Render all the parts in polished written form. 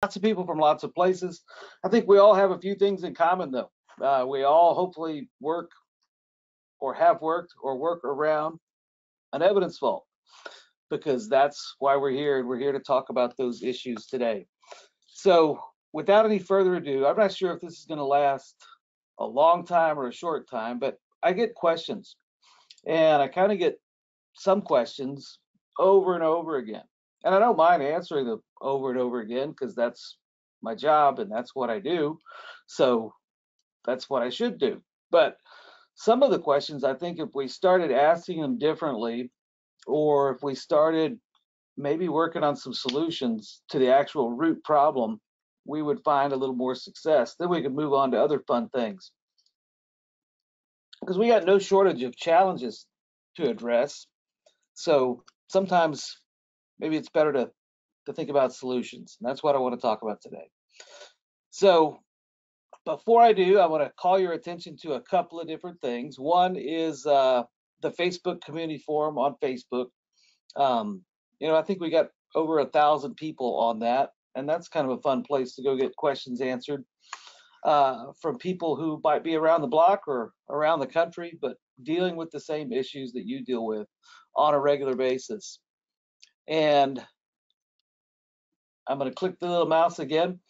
lots of people from lots of places. I think we all have a few things in common, though. We all hopefully work or have worked or work around an evidence vault, because that's why we're here, and we're here to talk about those issues today. So without any further ado, I'm not sure if this is going to last a long time or a short time, but I get questions, and I kind of get some questions over and over again. And I don't mind answering them over and over again because that's my job and that's what I do. So that's what I should do. But some of the questions, I think if we started asking them differently, or if we started maybe working on some solutions to the actual root problem, we would find a little more success. Then we could move on to other fun things. Because we got no shortage of challenges to address. So sometimes maybe it's better to think about solutions. And that's what I want to talk about today. So before I do, I want to call your attention to a couple of different things. One is the Facebook community forum on Facebook. I think we got over 1,000 people on that, and that's kind of a fun place to go get questions answered from people who might be around the block or around the country, but dealing with the same issues that you deal with on a regular basis. And I'm going to click the little mouse again.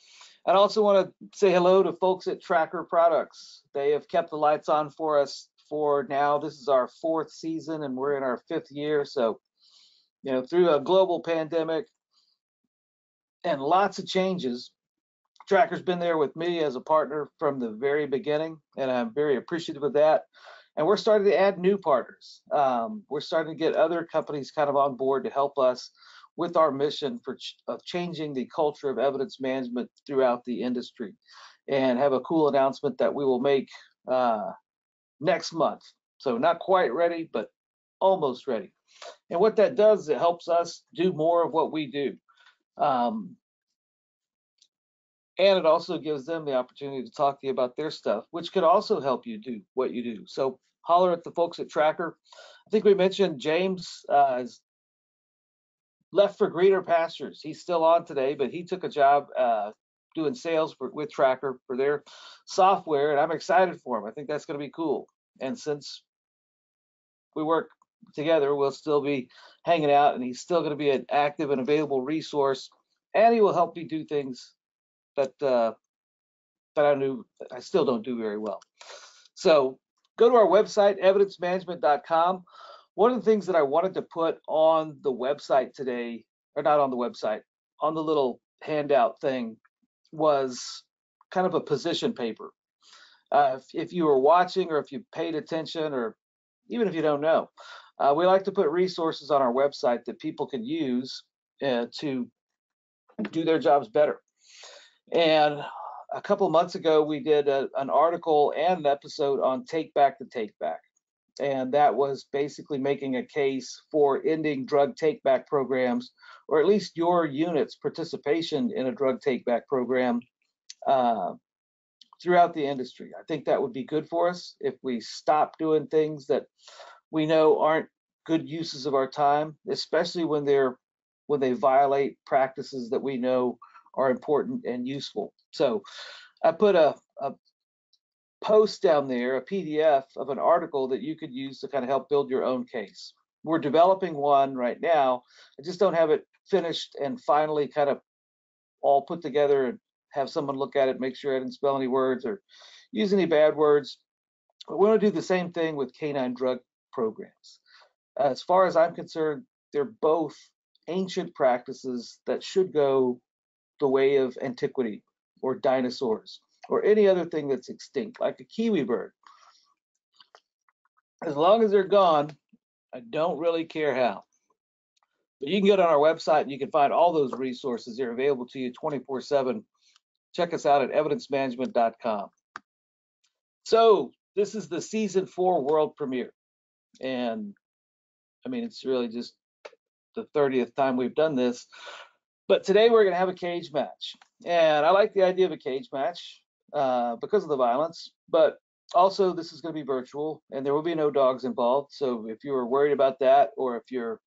I also want to say hello to folks at Tracker Products. They have kept the lights on for us for now. This is our 4th season, and we're in our 5th year. So, through a global pandemic and lots of changes, Tracker's been there with me as a partner from the very beginning, and I'm very appreciative of that. And we're starting to add new partners. We're starting to get other companies kind of on board to help us with our mission of changing the culture of evidence management throughout the industry, and have a cool announcement that we will make next month. So not quite ready, but almost ready. And what that does is it helps us do more of what we do. And it also gives them the opportunity to talk to you about their stuff, which could also help you do what you do. So holler at the folks at Tracker. I think we mentioned James is left for greener pastures. He's still on today, but he took a job doing sales with Tracker for their software, and I'm excited for him. I think that's going to be cool. And since we work together, we'll still be hanging out, and he's still going to be an active and available resource, and he will help me do things that I still don't do very well. So go to our website, evidencemanagement.com. One of the things that I wanted to put on the website today, or not on the website, on the little handout thing, was kind of a position paper. If you were watching, or if you paid attention, or even if you don't know, we like to put resources on our website that people can use to do their jobs better. And a couple of months ago, we did an article and an episode on Take Back the Take Back. And that was basically making a case for ending drug take-back programs, or at least your unit's participation in a drug take-back program throughout the industry. I think that would be good for us if we stop doing things that we know aren't good uses of our time, especially when they violate practices that we know are important and useful. So I put a post down there, a PDF of an article that you could use to kind of help build your own case. We're developing one right now. I just don't have it finished and finally kind of all put together and have someone look at it, make sure I didn't spell any words or use any bad words. But we want to do the same thing with canine drug programs. As far as I'm concerned, they're both ancient practices that should go the way of antiquity, or dinosaurs, or any other thing that's extinct, like a kiwi bird. As long as they're gone, I don't really care how. But you can get on our website and you can find all those resources. They're available to you 24/7. Check us out at evidencemanagement.com. So this is the season 4 world premiere. And I mean, it's really just the 30th time we've done this. But today we're going to have a cage match. And I like the idea of a cage match because of the violence. But also, this is going to be virtual, and there will be no dogs involved. So if you were worried about that, or if you're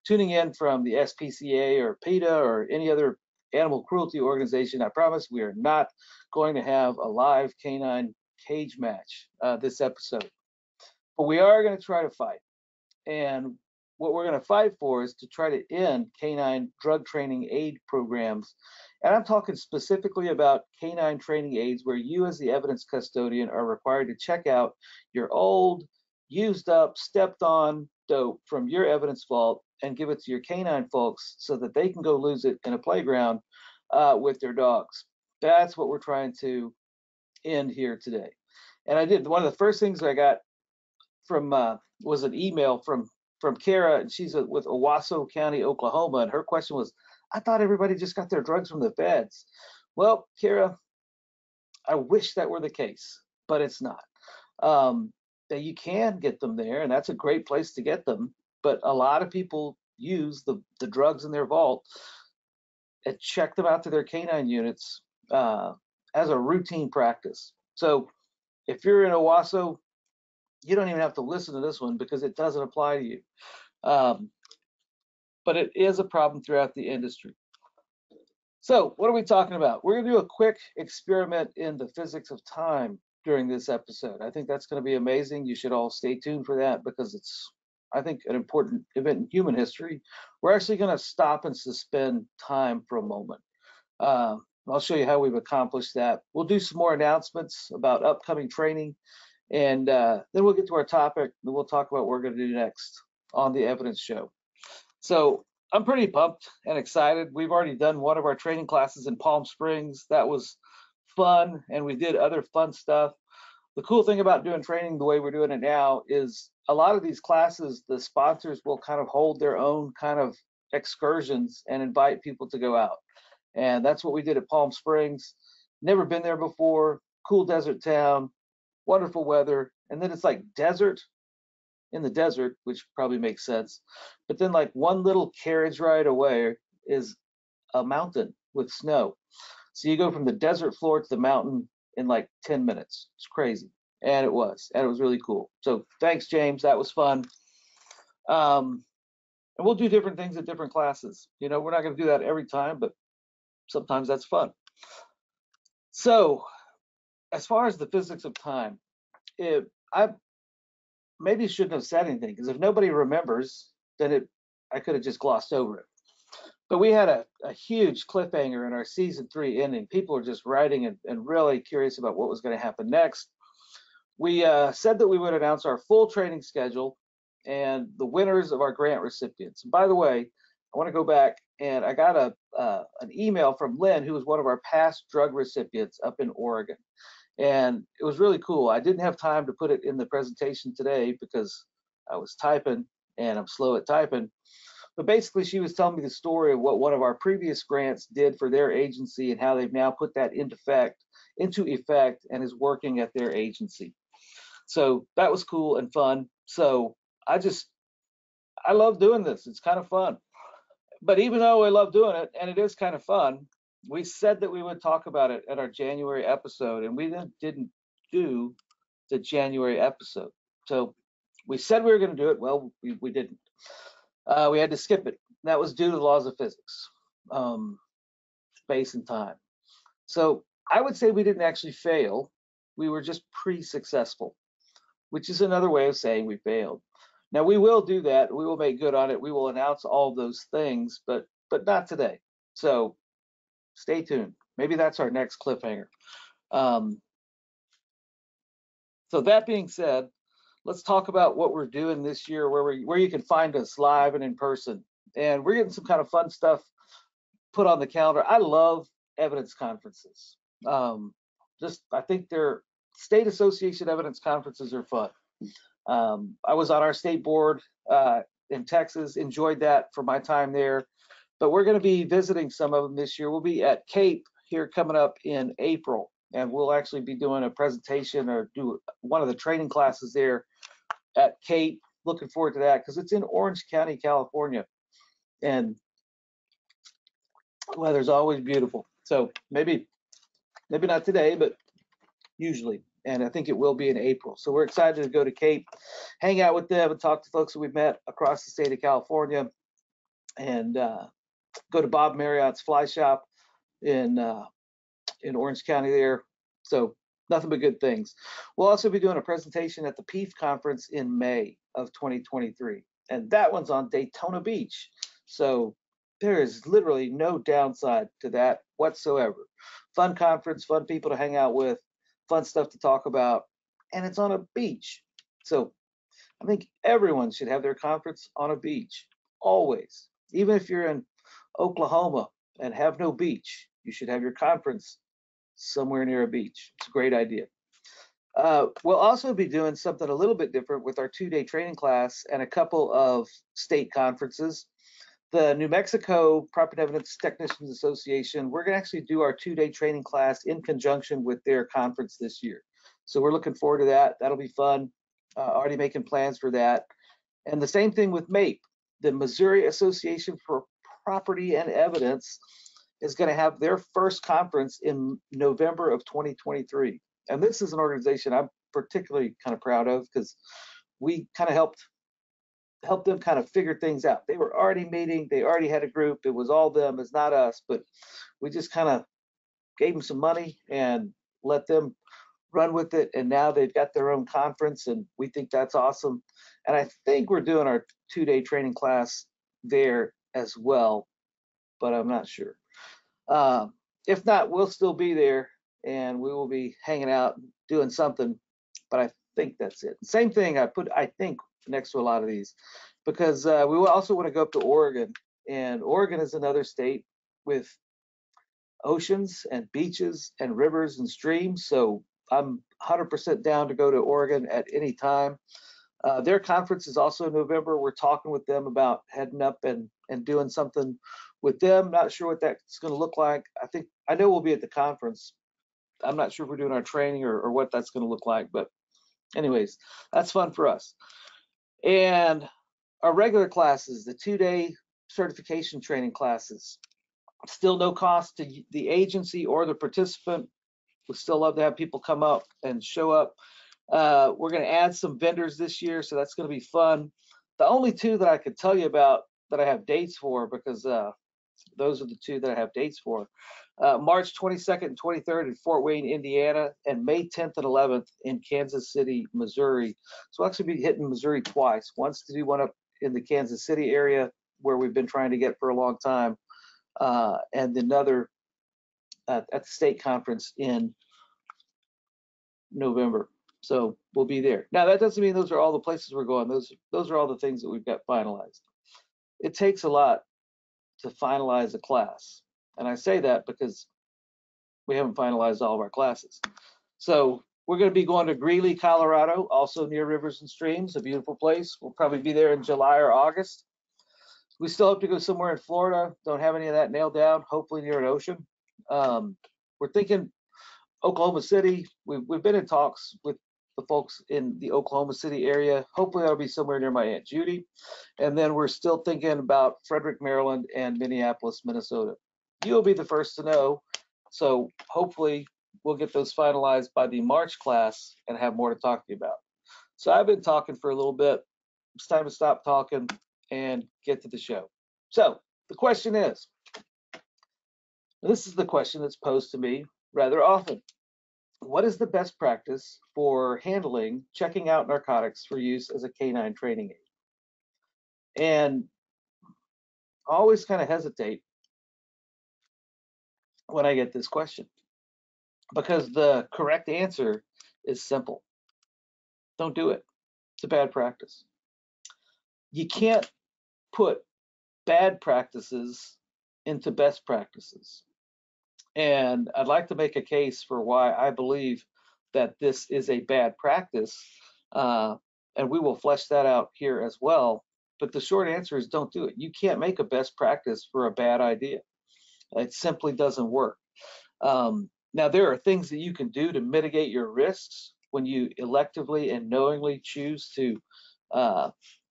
tuning in from the SPCA or PETA or any other animal cruelty organization. I promise we are not going to have a live canine cage match this episode, but we are going to try to fight. And what we're going to fight for is to try to end canine drug training aid programs. And I'm talking specifically about canine training aids where you as the evidence custodian are required to check out your old, used up, stepped on dope from your evidence vault and give it to your canine folks so that they can go lose it in a playground with their dogs. That's what we're trying to end here today. And I did, one of the first things I got from was an email from Kara, and she's with Owasso County, Oklahoma, and her question was, I thought everybody just got their drugs from the feds. Well, Kara, I wish that were the case, but it's not. That you can get them there, and that's a great place to get them, but a lot of people use the drugs in their vault and check them out to their canine units as a routine practice. So if you're in Owasso, you don't even have to listen to this one because it doesn't apply to you. But it is a problem throughout the industry. So what are we talking about? We're going to do a quick experiment in the physics of time during this episode. I think that's going to be amazing. You should all stay tuned for that because it's, I think, an important event in human history. We're actually going to stop and suspend time for a moment. I'll show you how we've accomplished that. We'll do some more announcements about upcoming training, and then we'll get to our topic, and we'll talk about what we're going to do next on the evidence show. So I'm pretty pumped and excited. We've already done one of our training classes in Palm Springs. That was fun, and we did other fun stuff. The cool thing about doing training the way we're doing it now is a lot of these classes, the sponsors will kind of hold their own kind of excursions and invite people to go out. And that's what we did at Palm Springs. Never been there before, cool desert town, wonderful weather. And then it's like desert in the desert, which probably makes sense. But then like one little carriage ride away is a mountain with snow. So you go from the desert floor to the mountain in like 10 minutes. It's crazy. And it was really cool. So thanks, James. That was fun. And we'll do different things at different classes. You know, we're not going to do that every time, but sometimes that's fun. So as far as the physics of time, I maybe shouldn't have said anything because if nobody remembers, then I could have just glossed over it. But we had a huge cliffhanger in our season 3 ending. People were just writing and really curious about what was going to happen next. We said that we would announce our full training schedule and the winners of our grant recipients. And by the way, I want to go back, and I got an email from Lynn, who was one of our past drug recipients up in Oregon. And it was really cool. I didn't have time to put it in the presentation today because I was typing and I'm slow at typing. But basically, she was telling me the story of what one of our previous grants did for their agency and how they've now put that into effect and is working at their agency. So that was cool and fun. So I love doing this. It's kind of fun. But even though I love doing it, and it is kind of fun, we said that we would talk about it at our January episode, and we then didn't do the January episode. So we said we were going to do it. Well, we didn't. We had to skip it. That was due to the laws of physics, space and time. So I would say we didn't actually fail. We were just pre-successful, which is another way of saying we failed. Now we will do that. We will make good on it. We will announce all those things, but not today. So stay tuned. Maybe that's our next cliffhanger. So that being said, let's talk about what we're doing this year, where you can find us live and in person. And we're getting some kind of fun stuff put on the calendar. I love evidence conferences. I think their state association evidence conferences are fun. I was on our state board in Texas, enjoyed that for my time there, but we're going to be visiting some of them this year. We'll be at CAPE here coming up in April, and we'll actually be doing a presentation or do one of the training classes there at CAPE. Looking forward to that because it's in Orange County, California, and weather's always beautiful. So maybe not today, but usually. And I think it will be in April. So we're excited to go to CAPE, hang out with them and talk to folks that we've met across the state of California, and go to Bob Marriott's Fly Shop. in Orange County there. So nothing but good things. We'll also be doing a presentation at the PEEF conference in May of 2023, and that one's on Daytona Beach. So there is literally no downside to that whatsoever. Fun conference, fun people to hang out with, fun stuff to talk about, and it's on a beach. So I think everyone should have their conference on a beach, always. Even if you're in Oklahoma and have no beach, you should have your conference somewhere near a beach. It's a great idea. We'll also be doing something a little bit different with our 2-day training class and a couple of state conferences. The New Mexico Property Evidence Technicians Association, we're going to actually do our 2-day training class in conjunction with their conference this year. So we're looking forward to that. That'll be fun. Already making plans for that. And the same thing with MAPE, the Missouri Association for Property and Evidence is going to have their first conference in November of 2023. And this is an organization I'm particularly kind of proud of because we kind of helped them kind of figure things out. They were already meeting, they already had a group, it was all them, it's not us, but we just kind of gave them some money and let them run with it, and now they've got their own conference, and we think that's awesome. And I think we're doing our 2-day training class there as well, but I'm not sure. If not, we'll still be there, and we will be hanging out, doing something, but I think that's it. Same thing, I put, I think, next to a lot of these, because we also want to go up to Oregon, and Oregon is another state with oceans and beaches and rivers and streams, so I'm 100% down to go to Oregon at any time. Their conference is also in November. We're talking with them about heading up and doing something with them. Not sure what that's going to look like. I know we'll be at the conference. I'm not sure if we're doing our training or what that's going to look like, but anyways, that's fun for us. And our regular classes, the 2-day certification training classes, still no cost to the agency or the participant. We still love to have people come up and show up. We're going to add some vendors this year, so that's going to be fun. The only 2 that I could tell you about that I have dates for, because those are the 2 that I have dates for. March 22nd and 23rd in Fort Wayne, Indiana, and May 10th and 11th in Kansas City, Missouri. So I'll actually be hitting Missouri twice. Once to do one up in the Kansas City area where we've been trying to get for a long time, and another at the state conference in November. So we'll be there. Now that doesn't mean those are all the places we're going. Those are all the things that we've got finalized. It takes a lot to finalize a class. And I say that because we haven't finalized all of our classes. So we're going to be going to Greeley, Colorado, also near rivers and streams, a beautiful place. We'll probably be there in July or August. We still have to go somewhere in Florida. Don't have any of that nailed down, hopefully near an ocean. We're thinking Oklahoma City. We've been in talks with the folks in the Oklahoma City area. Hopefully that'll be somewhere near my Aunt Judy. And then we're still thinking about Frederick, Maryland and Minneapolis, Minnesota. You'll be the first to know. So hopefully we'll get those finalized by the March class and have more to talk to you about. So I've been talking for a little bit. It's time to stop talking and get to the show. So the question is, this is the question that's posed to me rather often. What is the best practice for handling checking out narcotics for use as a canine training aid? And I always kind of hesitate when I get this question, because the correct answer is simple. Don't do it. It's a bad practice. You can't put bad practices into best practices. And I'd like to make a case for why I believe that this is a bad practice. And we will flesh that out here as well. But the short answer is don't do it. You can't make a best practice for a bad idea. It simply doesn't work. Now, there are things that you can do to mitigate your risks when you electively and knowingly choose to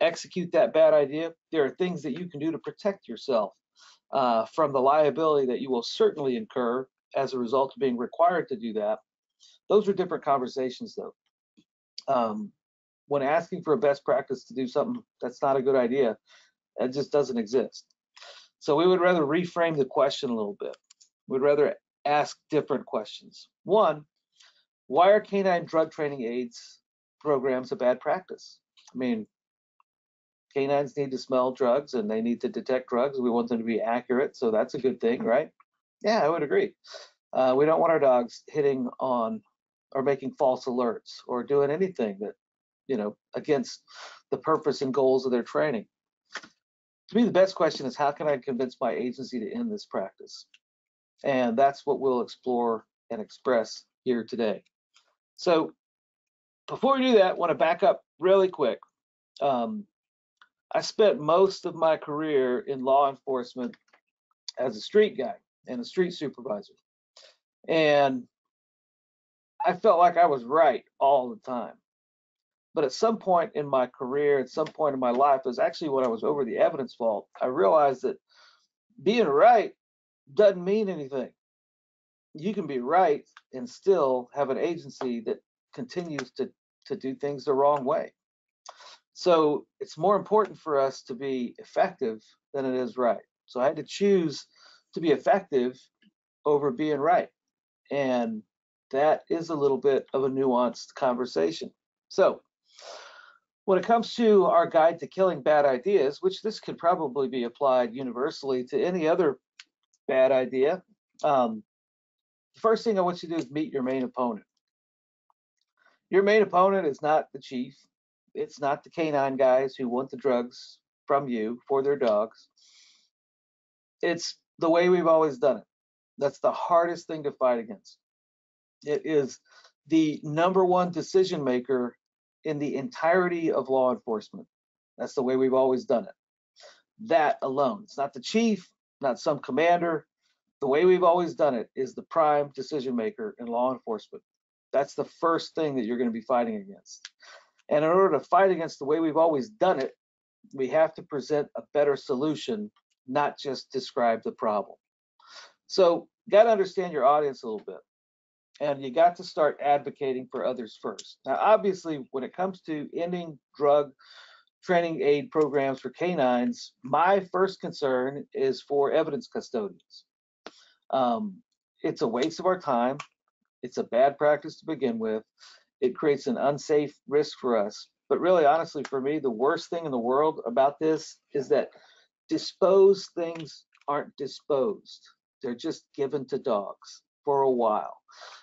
execute that bad idea. There are things that you can do to protect yourself from the liability that you will certainly incur as a result of being required to do that. Those are different conversations, though. When asking for a best practice to do something that's not a good idea, it just doesn't exist. So we would rather reframe the question a little bit. We'd rather ask different questions. One, why are canine drug training aids programs a bad practice? I mean, canines need to smell drugs and they need to detect drugs. We want them to be accurate, so that's a good thing, right? Yeah, I would agree. We don't want our dogs hitting on or making false alerts or doing anything that, against the purpose and goals of their training. To me, the best question is, how can I convince my agency to end this practice? And that's what we'll explore and express here today. So before we do that, I want to back up really quick. I spent most of my career in law enforcement as a street guy and a street supervisor. And I felt like I was right all the time. But at some point in my career, at some point in my life, it was actually when I was over the evidence vault, I realized that being right doesn't mean anything. You can be right and still have an agency that continues to do things the wrong way. So it's more important for us to be effective than it is right. So I had to choose to be effective over being right. And that is a little bit of a nuanced conversation. So when it comes to our guide to killing bad ideas, which this could probably be applied universally to any other bad idea, the first thing I want you to do is meet your main opponent. Your main opponent is not the chief. It's not the canine guys who want the drugs from you for their dogs. It's the way we've always done it. That's the hardest thing to fight against. It is the number one decision maker in the entirety of law enforcement. That's the way we've always done it. That alone. It's not the chief, not some commander. The way we've always done it is the prime decision maker in law enforcement. That's the first thing that you're going to be fighting against. And in order to fight against the way we've always done it, we have to present a better solution, not just describe the problem. So you got to understand your audience a little bit. And you got to start advocating for others first. Now, obviously, when it comes to ending drug training aid programs for canines, my first concern is for evidence custodians. It's a waste of our time. It's a bad practice to begin with. It creates an unsafe risk for us. But really, honestly, for me, the worst thing in the world about this is that disposed things aren't disposed. They're just given to dogs for a while.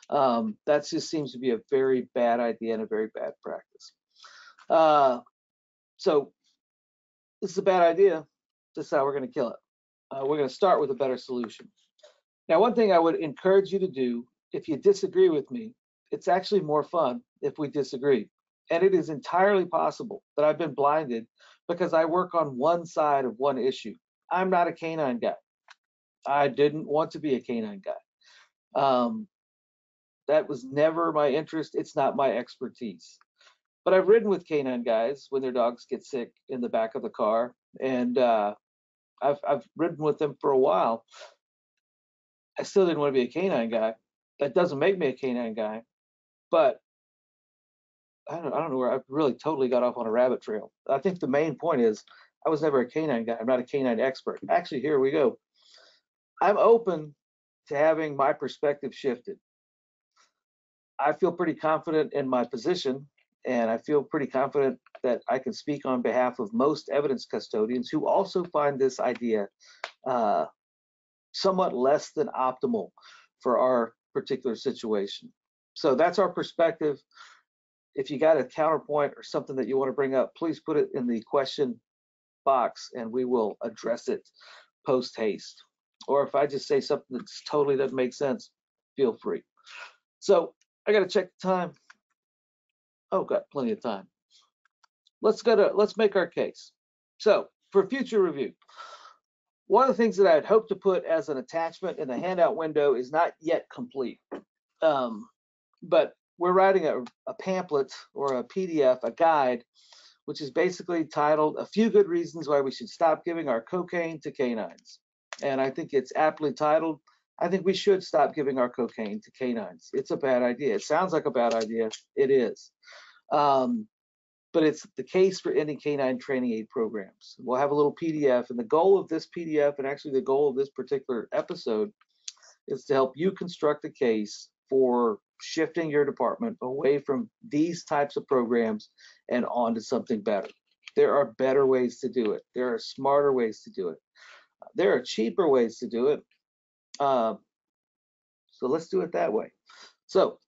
That just seems to be a very bad idea and a very bad practice. So this is a bad idea. This is how we're going to kill it. We're going to start with a better solution. Now, one thing I would encourage you to do, if you disagree with me, it's actually more fun if we disagree. And it is entirely possible that I've been blinded because I work on one side of one issue. I'm not a canine guy. I didn't want to be a canine guy. That was never my interest. It's not my expertise. But I've ridden with canine guys when their dogs get sick in the back of the car, and I've ridden with them for a while. I still didn't want to be a canine guy. That doesn't make me a canine guy, but I don't know where I really totally got off on a rabbit trail. I think the main point is I was never a canine guy. I'm not a canine expert. Actually, here we go. I'm open to having my perspective shifted. I feel pretty confident in my position, and I feel pretty confident that I can speak on behalf of most evidence custodians who also find this idea somewhat less than optimal for our particular situation. So that's our perspective. If you got a counterpoint or something that you want to bring up, please put it in the question box and we will address it post haste. Or if I just say something that totally doesn't make sense, feel free. So I got to check the time. Oh, got plenty of time. Let's make our case. So for future review, one of the things that I'd hope to put as an attachment in the handout window is not yet complete. But we're writing a pamphlet or a PDF, a guide, which is basically titled "A Few Good Reasons Why We Should Stop Giving Our Cocaine to Canines." And I think it's aptly titled, I think we should stop giving our cocaine to canines. It's a bad idea. It sounds like a bad idea. It is. But it's the case for ending canine training aid programs. We'll have a little PDF, and the goal of this PDF, and actually the goal of this particular episode, is to help you construct a case for shifting your department away from these types of programs and onto something better. There are better ways to do it. There are smarter ways to do it. There are cheaper ways to do it. So let's do it that way. So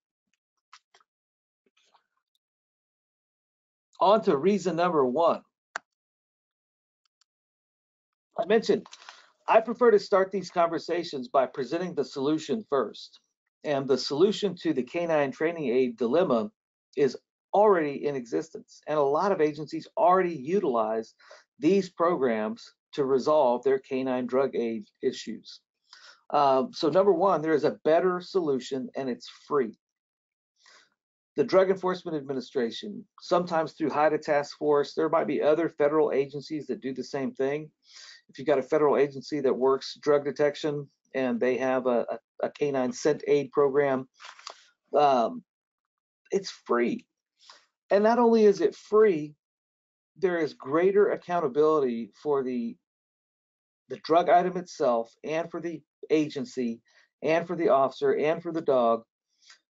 on to reason number one. I mentioned I prefer to start these conversations by presenting the solution first. And the solution to the canine training aid dilemma is already in existence. And a lot of agencies already utilize these programs to resolve their canine drug aid issues. So number one, there is a better solution and it's free. The Drug Enforcement Administration, sometimes through HIDTA Task Force, there might be other federal agencies that do the same thing. If you've got a federal agency that works drug detection and they have a canine scent aid program, it's free. And not only is it free, there is greater accountability for the drug item itself and for the agency and for the officer and for the dog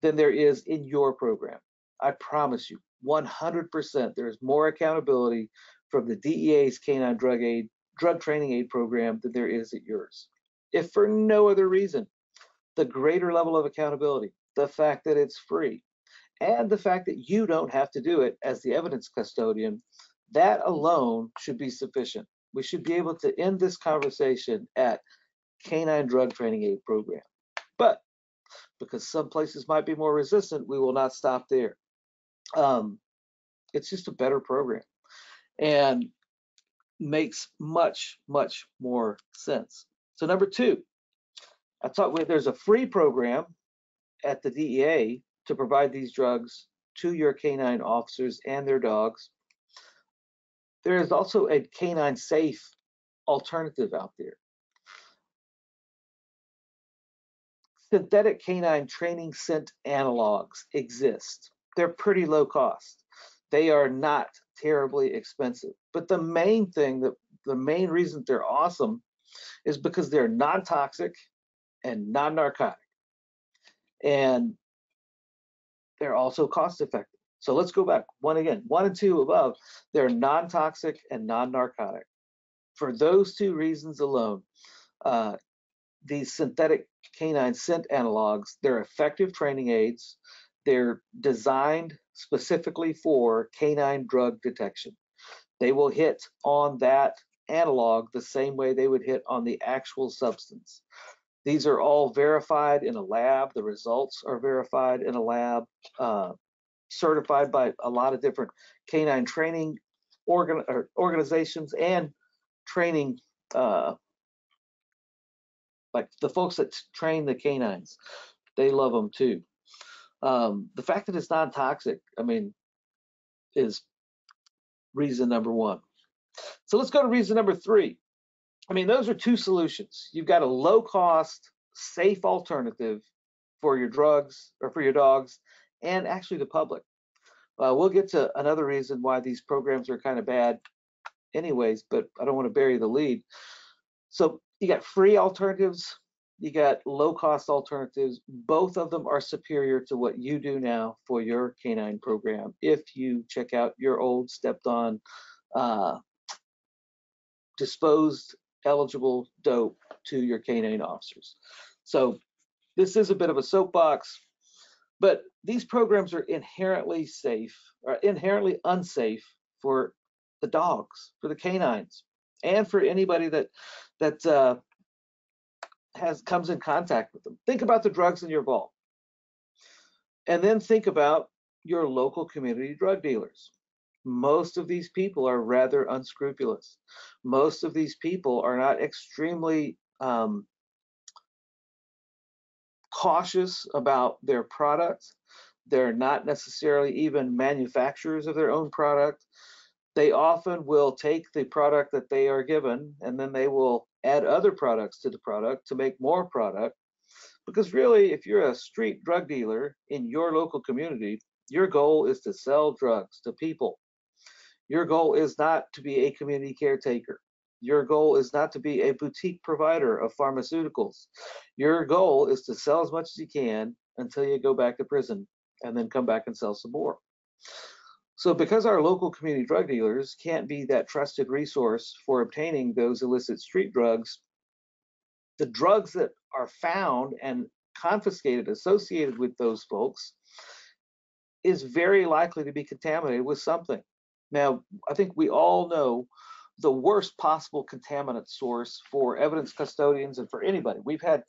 than there is in your program. I promise you, 100%, there is more accountability from the DEA's canine drug training aid program than there is at yours. If for no other reason, the greater level of accountability, the fact that it's free, and the fact that you don't have to do it as the evidence custodian, that alone should be sufficient. We should be able to end this conversation at canine drug training aid program. But because some places might be more resistant, we will not stop there. It's just a better program and makes much, much more sense. So number two, I talked with there's a free program at the DEA to provide these drugs to your canine officers and their dogs. There is also a canine safe alternative out there. Synthetic canine training scent analogs exist. They're pretty low cost. They are not terribly expensive. But the main reason they're awesome is because they're non-toxic and non-narcotic. And they're also cost effective. So let's go back one and two above. They're non-toxic and non-narcotic. For those two reasons alone, these synthetic canine scent analogs, they're effective training aids. They're designed specifically for canine drug detection. They will hit on that analog the same way they would hit on the actual substance. These are all verified in a lab. The results are verified in a lab, certified by a lot of different canine training organizations and training, like the folks that train the canines. They love them too. The fact that it's non-toxic, I mean, is reason number one. So let's go to reason number three. I mean, those are two solutions. You've got a low-cost, safe alternative for your drugs or for your dogs and actually the public. We'll get to another reason why these programs are kind of bad anyways, but I don't want to bury the lead. So you got free alternatives, you got low-cost alternatives. Both of them are superior to what you do now for your canine program if you check out your old stepped-on disposed eligible dope to your canine officers. So this is a bit of a soapbox, but these programs are inherently safe or inherently unsafe for the dogs, for the canines, and for anybody that comes in contact with them. Think about the drugs in your vault, and then think about your local community drug dealers. Most of these people are rather unscrupulous. Most of these people are not extremely cautious about their products. They're not necessarily even manufacturers of their own product. They often will take the product that they are given and then they will add other products to the product to make more product. Because really, if you're a street drug dealer in your local community, your goal is to sell drugs to people. Your goal is not to be a community caretaker. Your goal is not to be a boutique provider of pharmaceuticals. Your goal is to sell as much as you can until you go back to prison and then come back and sell some more. So because our local community drug dealers can't be that trusted resource for obtaining those illicit street drugs, the drugs that are found and confiscated associated with those folks is very likely to be contaminated with something. Now, I think we all know the worst possible contaminant source for evidence custodians and for anybody. We've had,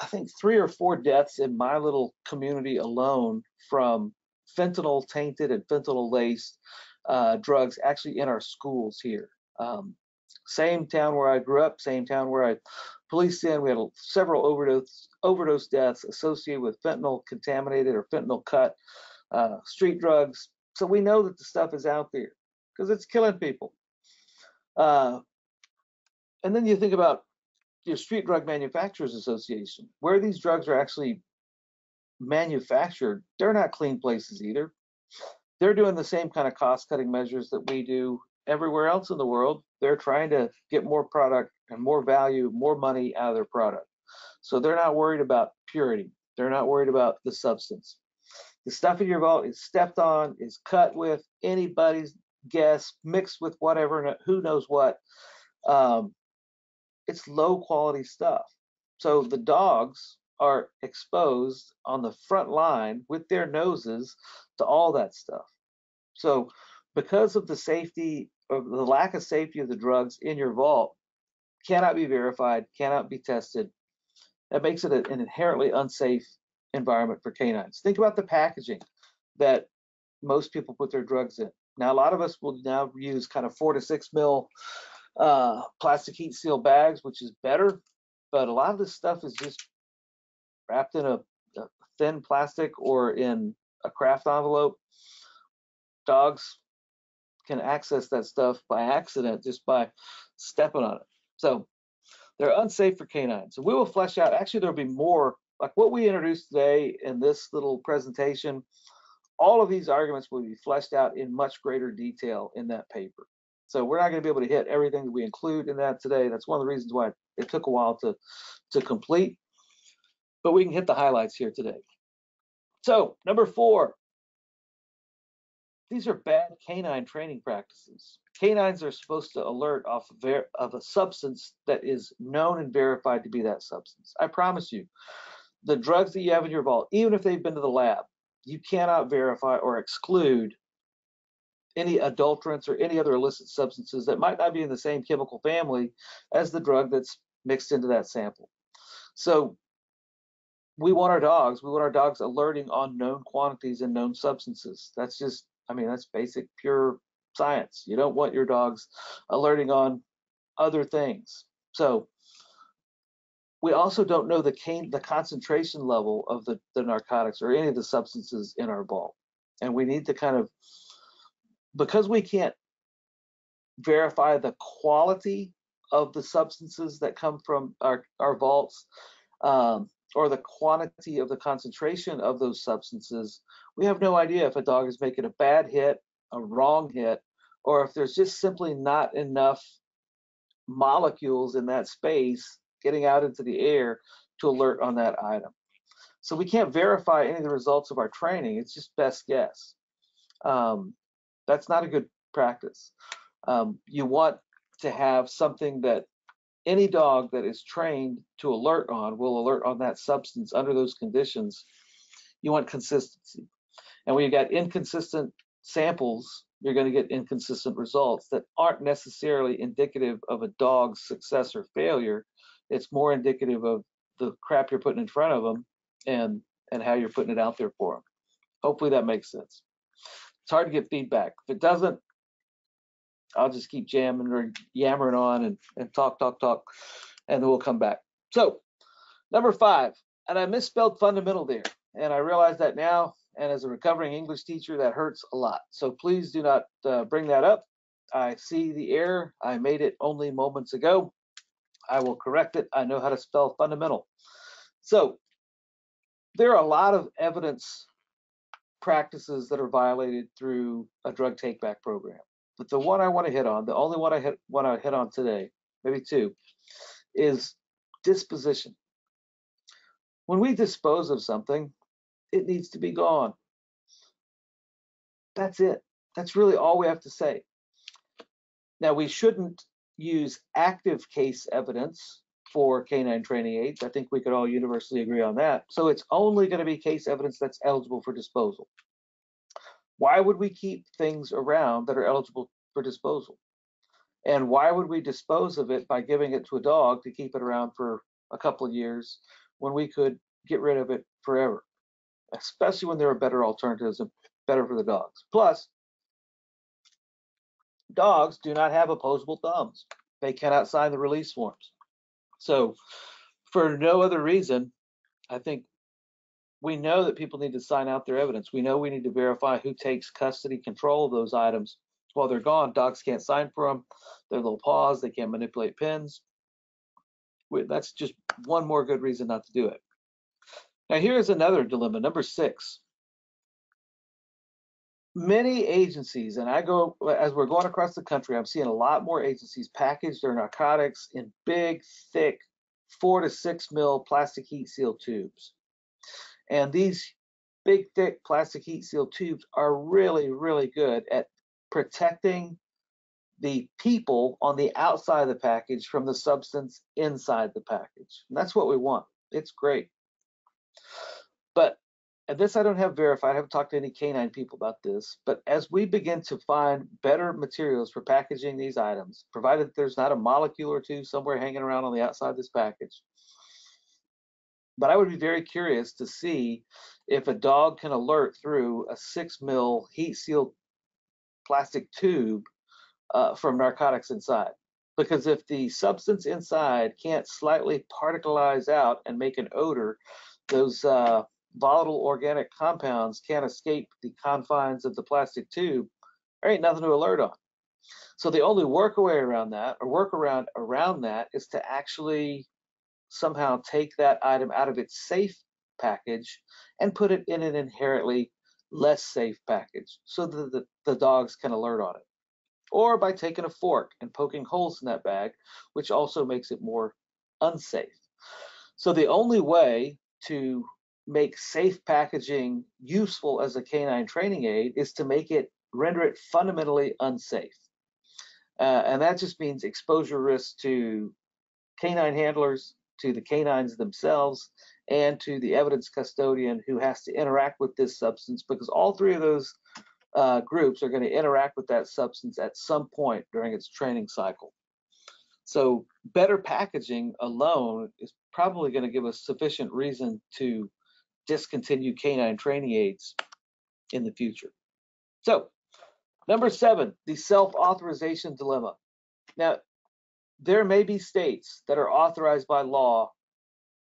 I think, 3 or 4 deaths in my little community alone from fentanyl tainted and fentanyl laced drugs actually in our schools here. Same town where I grew up, same town where I policed in. We had several overdose deaths associated with fentanyl contaminated or fentanyl cut street drugs. So we know that the stuff is out there because it's killing people. And then you think about your Street Drug Manufacturers Association, where these drugs are actually manufactured. They're not clean places either. They're doing the same kind of cost-cutting measures that we do everywhere else in the world. They're trying to get more product and more value, more money out of their product. So they're not worried about purity. They're not worried about the substance. The stuff in your vault is stepped on, is cut with anybody's guess, mixed with whatever, who knows what. It's low quality stuff. So the dogs are exposed on the front line with their noses to all that stuff. So because of the safety or the lack of safety of the drugs in your vault, cannot be verified, cannot be tested. That makes it an inherently unsafe environment for canines. Think about the packaging that most people put their drugs in. Now, a lot of us will now use kind of 4 to 6 mil plastic heat seal bags, which is better, but a lot of this stuff is just wrapped in a thin plastic or in a craft envelope. Dogs can access that stuff by accident just by stepping on it. So they're unsafe for canines. So we will flesh out, actually there'll be more, like what we introduced today in this little presentation. All of these arguments will be fleshed out in much greater detail in that paper. So we're not going to be able to hit everything that we include in that today. That's one of the reasons why it took a while to complete, but we can hit the highlights here today. So number 4, these are bad canine training practices. Canines are supposed to alert off of a substance that is known and verified to be that substance. I promise you, the drugs that you have in your vault, even if they've been to the lab, you cannot verify or exclude any adulterants or any other illicit substances that might not be in the same chemical family as the drug that's mixed into that sample. So we want our dogs alerting on known quantities and known substances. That's just, I mean, that's basic, pure science. You don't want your dogs alerting on other things. So we also don't know the concentration level of the narcotics or any of the substances in our vault. And we need to kind of, because we can't verify the quality of the substances that come from our vaults, or the quantity of the concentration of those substances, we have no idea if a dog is making a bad hit, a wrong hit, or if there's just simply not enough molecules in that space getting out into the air to alert on that item. So we can't verify any of the results of our training. It's just best guess. That's not a good practice. You want to have something that any dog that is trained to alert on will alert on that substance under those conditions. You want consistency. And when you got inconsistent samples, you're going to get inconsistent results that aren't necessarily indicative of a dog's success or failure. It's more indicative of the crap you're putting in front of them and how you're putting it out there for them. Hopefully that makes sense. It's hard to get feedback. If it doesn't, I'll just keep jamming or yammering on and talk, and then we'll come back. So number 5, and I misspelled fundamental there, and I realize that now, and as a recovering English teacher, that hurts a lot. So please do not bring that up. I see the error. I made it only moments ago. I will correct it. I know how to spell fundamental. So there are a lot of evidence practices that are violated through a drug take-back program. but the one I want to hit on, the only one I want to hit on today, maybe two, is disposition. When we dispose of something, it needs to be gone. That's it. That's really all we have to say. Now, we shouldn't use active case evidence for canine training aids. I think we could all universally agree on that. So it's only going to be case evidence that's eligible for disposal. Why would we keep things around that are eligible for disposal? And why would we dispose of it by giving it to a dog to keep it around for a couple of years when we could get rid of it forever? Especially when there are better alternatives and better for the dogs. Plus, dogs do not have opposable thumbs. They cannot sign the release forms. So for no other reason, I think we know that people need to sign out their evidence. We know we need to verify who takes custody control of those items. While they're gone, dogs can't sign for them. Their little paws, they can't manipulate pins. That's just one more good reason not to do it. Now here's another dilemma, number 6. Many agencies, and as we're going across the country, I'm seeing a lot more agencies package their narcotics in big, thick, 4 to 6 mil plastic heat seal tubes. And these big, thick plastic heat seal tubes are really, really good at protecting the people on the outside of the package from the substance inside the package. And that's what we want. It's great. But, and this I don't have verified, I haven't talked to any canine people about this, but as we begin to find better materials for packaging these items, provided that there's not a molecule or two somewhere hanging around on the outside of this package, but I would be very curious to see if a dog can alert through a 6 mil heat sealed plastic tube from narcotics inside. Because if the substance inside can't slightly particleize out and make an odor, those volatile organic compounds can't escape the confines of the plastic tube. There ain't nothing to alert on. So the only workaround around that is to actually somehow take that item out of its safe package and put it in an inherently less safe package so that the dogs can alert on it. Or by taking a fork and poking holes in that bag, which also makes it more unsafe. So the only way to make safe packaging useful as a canine training aid is to render it fundamentally unsafe. And that just means exposure risk to canine handlers, to the canines themselves, and to the evidence custodian who has to interact with this substance, because all three of those groups are going to interact with that substance at some point during its training cycle. So better packaging alone is probably going to give us sufficient reason to discontinue canine training aids in the future. So number 7, the self-authorization dilemma. Now, there may be states that are authorized by law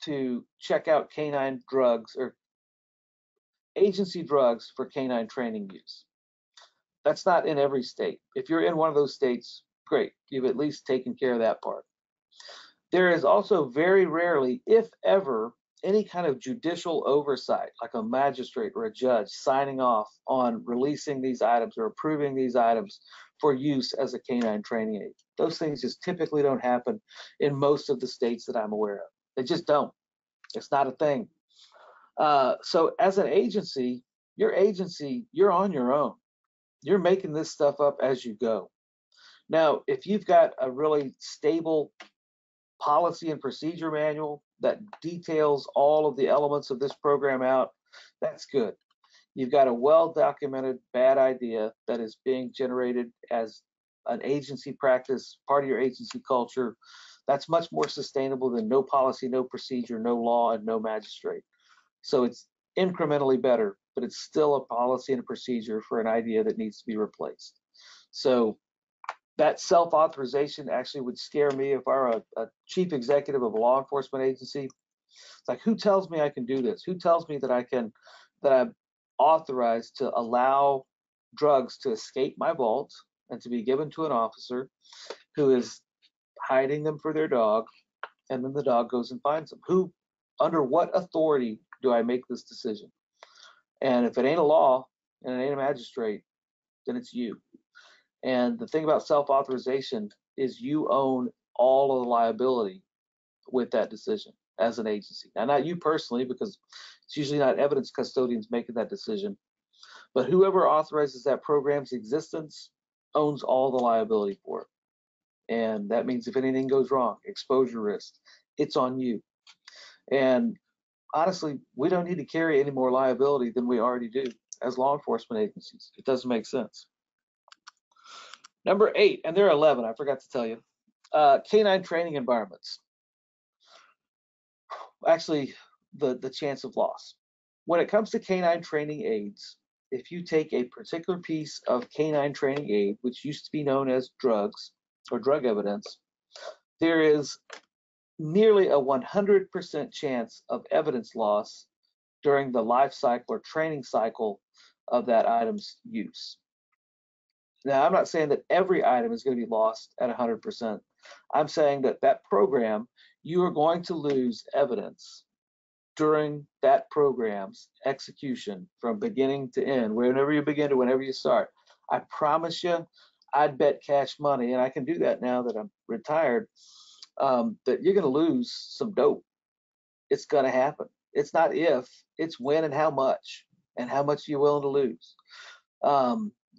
to check out canine drugs or agency drugs for canine training use. That's not in every state. If you're in one of those states, great, you've at least taken care of that part. There is also very rarely, if ever, any kind of judicial oversight, like a magistrate or a judge signing off on releasing these items or approving these items for use as a canine training aid. Those things just typically don't happen in most of the states that I'm aware of. They just don't. It's not a thing. So as an agency, you're on your own. You're making this stuff up as you go. Now, if you've got a really stable policy and procedure manual that details all of the elements of this program out, that's good. You've got a well-documented bad idea that is being generated as an agency practice, part of your agency culture. That's much more sustainable than no policy, no procedure, no law, and no magistrate. So it's incrementally better, but it's still a policy and a procedure for an idea that needs to be replaced. So that self-authorization actually would scare me if I were a chief executive of a law enforcement agency. It's like, who tells me I can do this? Who tells me that I'm authorized to allow drugs to escape my vault and to be given to an officer who is hiding them for their dog, and then the dog goes and finds them? Under what authority do I make this decision? And if it ain't a law and it ain't a magistrate, then it's you. And the thing about self-authorization is you own all of the liability with that decision as an agency. Now, not you personally, because it's usually not evidence custodians making that decision, but whoever authorizes that program's existence owns all the liability for it. And that means if anything goes wrong, exposure risk, it's on you. And honestly, we don't need to carry any more liability than we already do as law enforcement agencies. It doesn't make sense. Number 8, and there are 11, I forgot to tell you, canine training environments. Actually, the chance of loss. When it comes to canine training aids, if you take a particular piece of canine training aid, which used to be known as drugs or drug evidence, there is nearly a 100% chance of evidence loss during the life cycle or training cycle of that item's use. Now, I'm not saying that every item is going to be lost at 100%. I'm saying that that program, you are going to lose evidence during that program's execution from beginning to end, whenever you begin to whenever you start. I promise you, I'd bet cash money, and I can do that now that I'm retired, that you're going to lose some dope. It's going to happen. It's not if, it's when and how much you're willing to lose.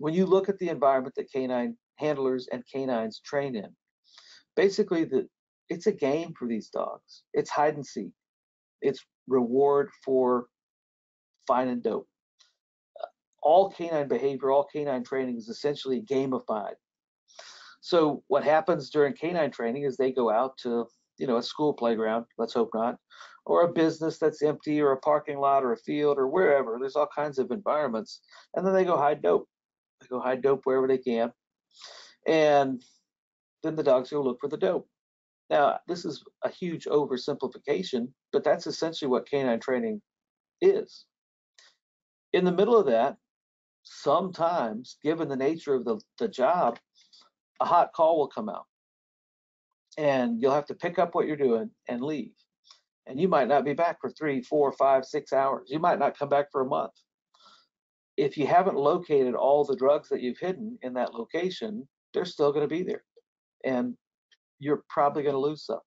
When you look at the environment that canine handlers and canines train in, basically it's a game for these dogs. It's hide and seek. It's reward for finding dope. All canine behavior, all canine training is essentially gamified. So what happens during canine training is they go out to, a school playground, let's hope not, or a business that's empty, or a parking lot, or a field, or wherever. There's all kinds of environments, and then they go hide dope. They go hide dope wherever they can, and then the dogs go look for the dope. Now, this is a huge oversimplification, but that's essentially what canine training is. In the middle of that, sometimes, given the nature of the job, a hot call will come out, and you'll have to pick up what you're doing and leave. And you might not be back for 3, 4, 5, 6 hours. You might not come back for a month. If you haven't located all the drugs that you've hidden in that location, they're still going to be there, and you're probably going to lose some.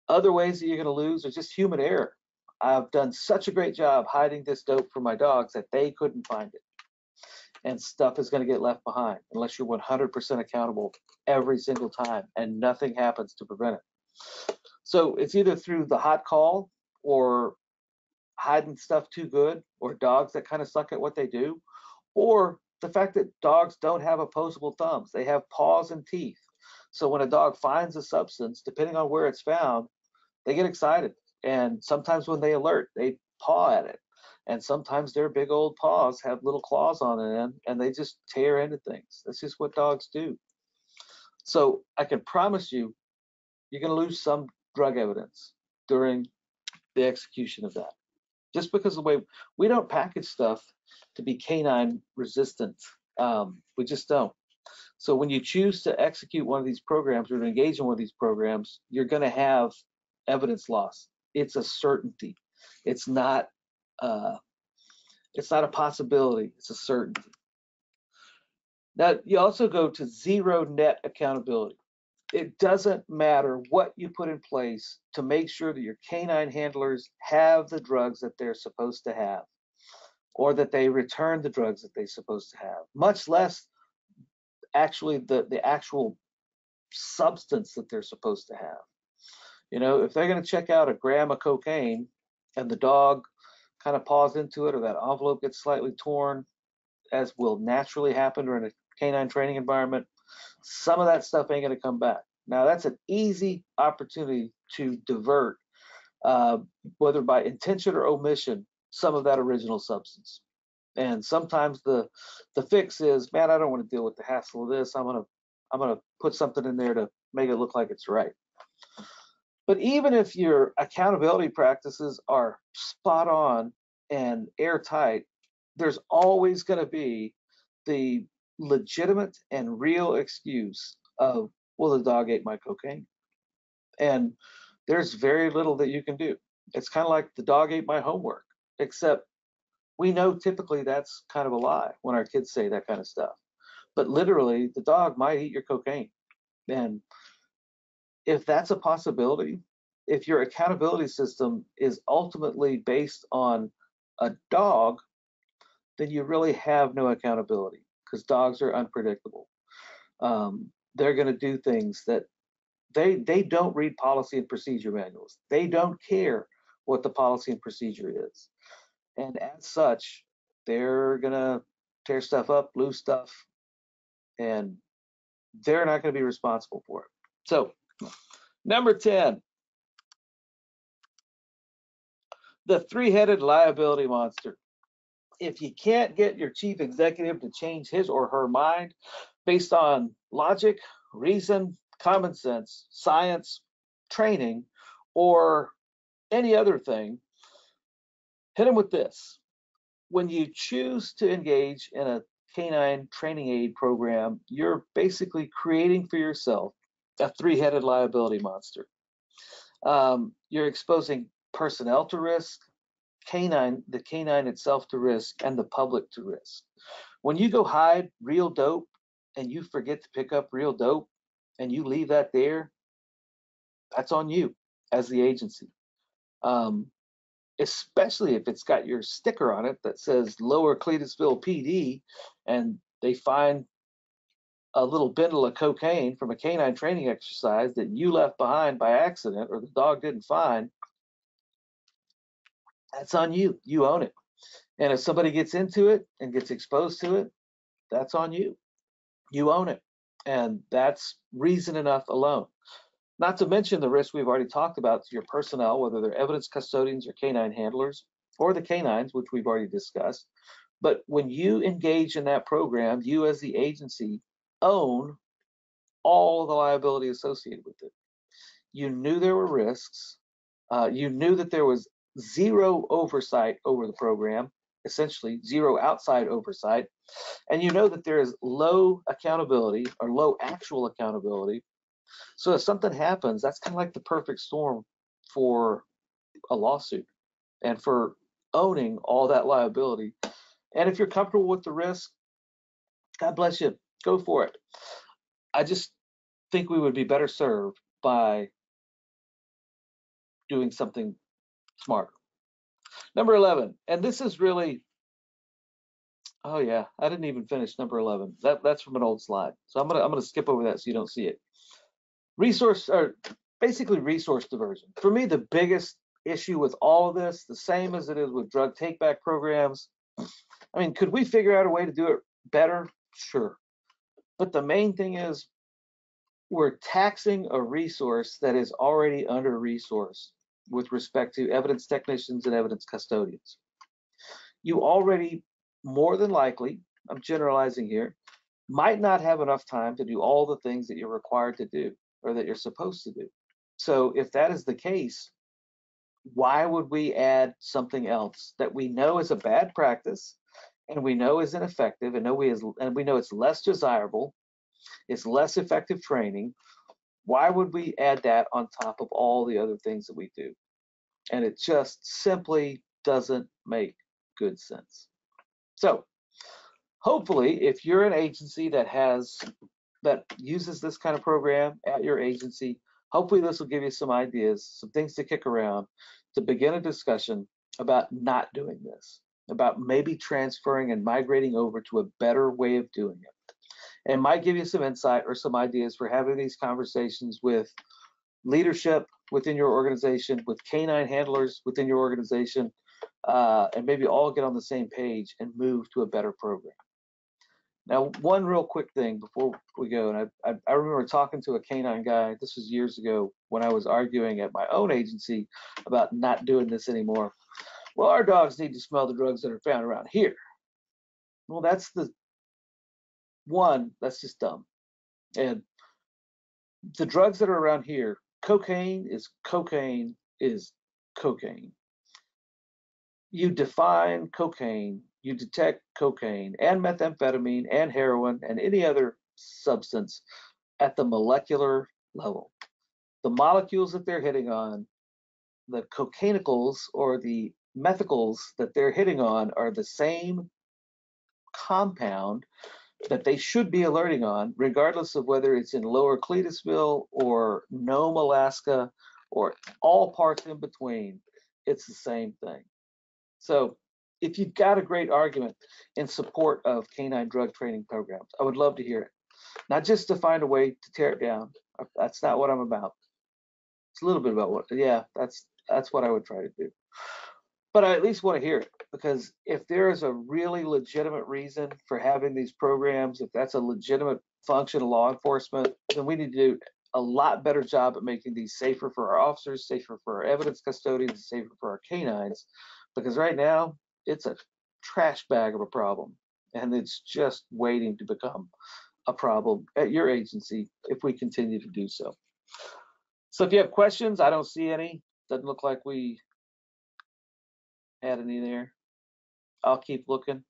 Other ways that you're going to lose are just human error. I've done such a great job hiding this dope from my dogs that they couldn't find it. And stuff is going to get left behind unless you're 100% accountable every single time, and nothing happens to prevent it. So it's either through the hot call, or hiding stuff too good, or dogs that kind of suck at what they do, or the fact that dogs don't have opposable thumbs. They have paws and teeth. So when a dog finds a substance, depending on where it's found, they get excited. And sometimes when they alert, they paw at it. And sometimes their big old paws have little claws on the end, and they just tear into things. That's just what dogs do. So I can promise you, you're going to lose some drug evidence during the execution of that. Just because of the way we don't package stuff to be canine resistant. We just don't. So when you choose to execute one of these programs or to engage in one of these programs, you're going to have evidence loss. It's a certainty. It's not a possibility. It's a certainty. Now, you also go to zero net accountability. It doesn't matter what you put in place to make sure that your canine handlers have the drugs that they're supposed to have, or that they return the drugs that they're supposed to have, much less actually the actual substance that they're supposed to have. If they're going to check out a gram of cocaine and the dog kind of paws into it, or that envelope gets slightly torn, as will naturally happen during a canine training environment, some of that stuff ain't going to come back. Now, that's an easy opportunity to divert, whether by intention or omission, some of that original substance. And sometimes the fix is, man, I don't want to deal with the hassle of this. I'm gonna put something in there to make it look like it's right. But even if your accountability practices are spot on and airtight, there's always going to be the legitimate and real excuse of, well, the dog ate my cocaine. And there's very little that you can do. It's kind of like the dog ate my homework, except we know typically that's kind of a lie when our kids say that kind of stuff. but literally the dog might eat your cocaine. And if that's a possibility, if your accountability system is ultimately based on a dog, then you really have no accountability because dogs are unpredictable. They're going to do things that they don't read policy and procedure manuals. They don't care what the policy and procedure is. And as such, they're going to tear stuff up, lose stuff, and they're not going to be responsible for it. So, number 10, the three-headed liability monster. If you can't get your chief executive to change his or her mind based on logic, reason, common sense, science, training, or any other thing, hit him with this. When you choose to engage in a canine training aid program, you're basically creating for yourself a three-headed liability monster. You're exposing personnel to risk, the canine itself to risk, and the public to risk. When you go hide real dope and you forget to pick up real dope and you leave that there, that's on you as the agency. Especially if it's got your sticker on it that says Lower Cletusville PD, and they find a little bundle of cocaine from a canine training exercise that you left behind by accident or the dog didn't find, that's on you. You own it. And if somebody gets into it and gets exposed to it, that's on you. You own it. And that's reason enough alone. Not to mention the risk we've already talked about to your personnel, whether they're evidence custodians or canine handlers, or the canines, which we've already discussed. But when you engage in that program, you as the agency own all the liability associated with it. You knew there were risks. You knew that there was zero oversight over the program, essentially zero outside oversight. And you know that there is low accountability or low actual accountability. So if something happens, that's kind of like the perfect storm for a lawsuit and for owning all that liability. And if you're comfortable with the risk, God bless you, go for it. I just think we would be better served by doing something smarter. Number 11, and this is really, oh yeah, I didn't even finish number 11. That's from an old slide. So I'm gonna skip over that so you don't see it. Basically resource diversion. For me, the biggest issue with all of this, the same as it is with drug take-back programs. I mean, could we figure out a way to do it better? Sure. But the main thing is we're taxing a resource that is already under-resourced with respect to evidence technicians and evidence custodians. You already, more than likely, I'm generalizing here, might not have enough time to do all the things that you're required to do or that you're supposed to do. So if that is the case, why would we add something else that we know is a bad practice and we know is ineffective and we know it's less desirable, it's less effective training? Why would we add that on top of all the other things that we do? And it just simply doesn't make good sense. So hopefully, if you're an agency that uses this kind of program at your agency, hopefully this will give you some ideas, some things to kick around to begin a discussion about not doing this, about maybe transferring and migrating over to a better way of doing it. And might give you some insight or some ideas for having these conversations with leadership within your organization, with canine handlers within your organization, and maybe all get on the same page and move to a better program. Now, one real quick thing before we go, and I remember talking to a canine guy, this was years ago, when I was arguing at my own agency about not doing this anymore. Well, our dogs need to smell the drugs that are found around here. Well, that's just dumb. And the drugs that are around here, cocaine is cocaine is cocaine. You define cocaine, you detect cocaine and methamphetamine and heroin and any other substance at the molecular level. The molecules that they're hitting on, the cocainicals or the methicals that they're hitting on are the same compound that they should be alerting on, regardless of whether it's in Lower Cletusville or Nome, Alaska, or all parts in between. It's the same thing. So if you've got a great argument in support of canine drug training programs, I would love to hear it. Not just to find a way to tear it down. That's not what I'm about. It's a little bit about what, yeah, that's what I would try to do. But I at least want to hear it, because if there is a really legitimate reason for having these programs, if that's a legitimate function of law enforcement, then we need to do a lot better job at making these safer for our officers, safer for our evidence custodians, safer for our canines, because right now it's a trash bag of a problem, and it's just waiting to become a problem at your agency if we continue to do so. So if you have questions, I don't see any. Doesn't look like we had any there. I'll keep looking.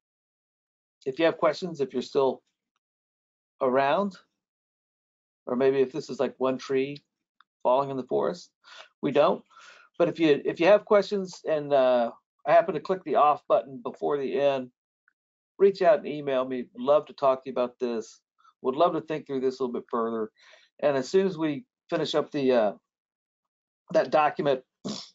If you have questions, if you're still around, or maybe if this is like one tree falling in the forest, we don't. But if you have questions and I happen to click the off button before the end, reach out and email me. Love to talk to you about this. Would love to think through this a little bit further. And as soon as we finish up the that document,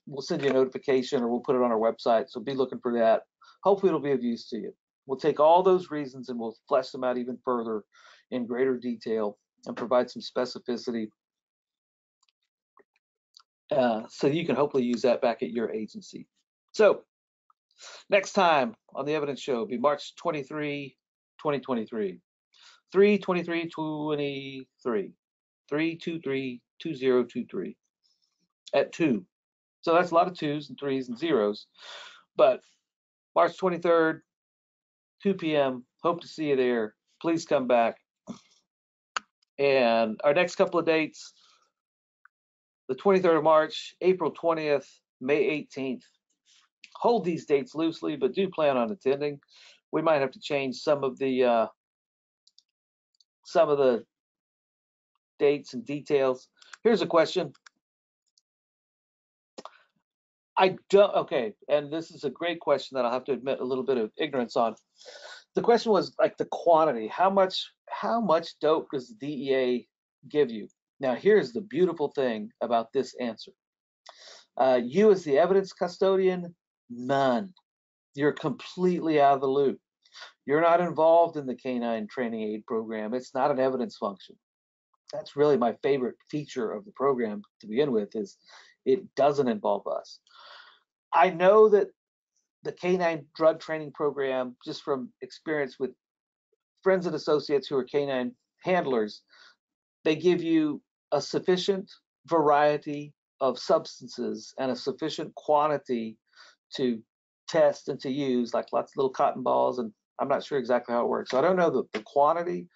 we'll send you a notification, or we'll put it on our website. So be looking for that. Hopefully it'll be of use to you. We'll take all those reasons and we'll flesh them out even further in greater detail and provide some specificity, so you can hopefully use that back at your agency. So next time on the Evidence Show will be March 23, 2023. 3/23/23. 3/23/2023 at 2. So that's a lot of 2s and 3s and 0s. But March 23rd, 2 p.m. Hope to see you there. Please come back. And our next couple of dates, the 23rd of March, April 20th, May 18th. Hold these dates loosely, but do plan on attending. We might have to change some of the dates and details. Here's a question. Okay, and this is a great question that I'll have to admit a little bit of ignorance on. The question was like the quantity. How much dope does the DEA give you? Now, here's the beautiful thing about this answer. You as the evidence custodian, none. You're completely out of the loop. You're not involved in the canine training aid program. It's not an evidence function. That's really my favorite feature of the program to begin with, is it doesn't involve us. I know that the canine drug training program, just from experience with friends and associates who are canine handlers, they give you a sufficient variety of substances and a sufficient quantity to test and to use, like lots of little cotton balls, and I'm not sure exactly how it works. So I don't know the quantity,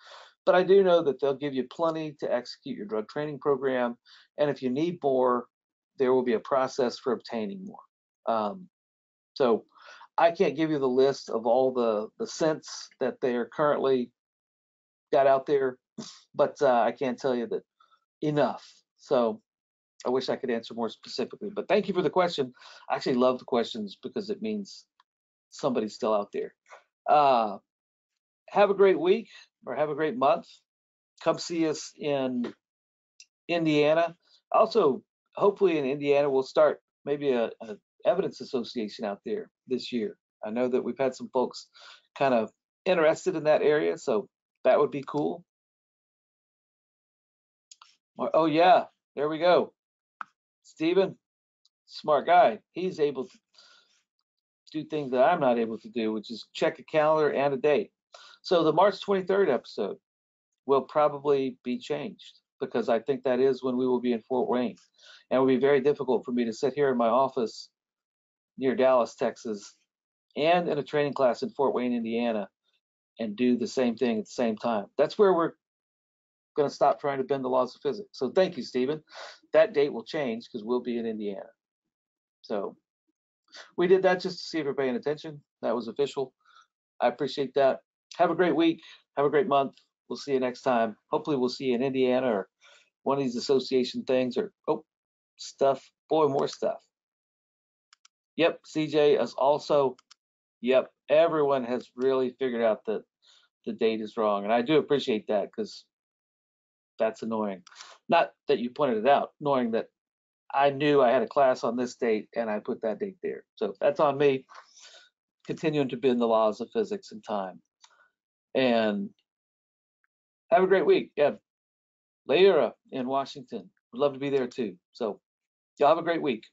but I do know that they'll give you plenty to execute your drug training program. And if you need more, there will be a process for obtaining more. So I can't give you the list of all the scents that they are currently got out there, but I can tell you that enough. So I wish I could answer more specifically, but thank you for the question. I actually love the questions because it means somebody's still out there. Have a great week, or have a great month. Come see us in Indiana. Also, hopefully in Indiana, we'll start maybe a evidence association out there this year. I know that we've had some folks kind of interested in that area, so that would be cool. Oh yeah, there we go. Stephen, smart guy. He's able to do things that I'm not able to do, which is check a calendar and a date. So the March 23rd episode will probably be changed, because I think that is when we will be in Fort Wayne. And it will be very difficult for me to sit here in my office near Dallas, Texas, and in a training class in Fort Wayne, Indiana, and do the same thing at the same time. That's where we're going to stop trying to bend the laws of physics. So thank you, Stephen. That date will change because we'll be in Indiana. So we did that just to see if you're paying attention. That was official. I appreciate that. Have a great week. Have a great month. We'll see you next time. Hopefully we'll see you in Indiana or one of these association things, or stuff. Boy, more stuff. Yep, CJ is also, yep, everyone has really figured out that the date is wrong. And I do appreciate that because that's annoying. Not that you pointed it out, knowing that I knew I had a class on this date and I put that date there. So that's on me, continuing to bend the laws of physics and time. And have a great week. Yeah, Lyra in Washington. Would love to be there too. So y'all have a great week.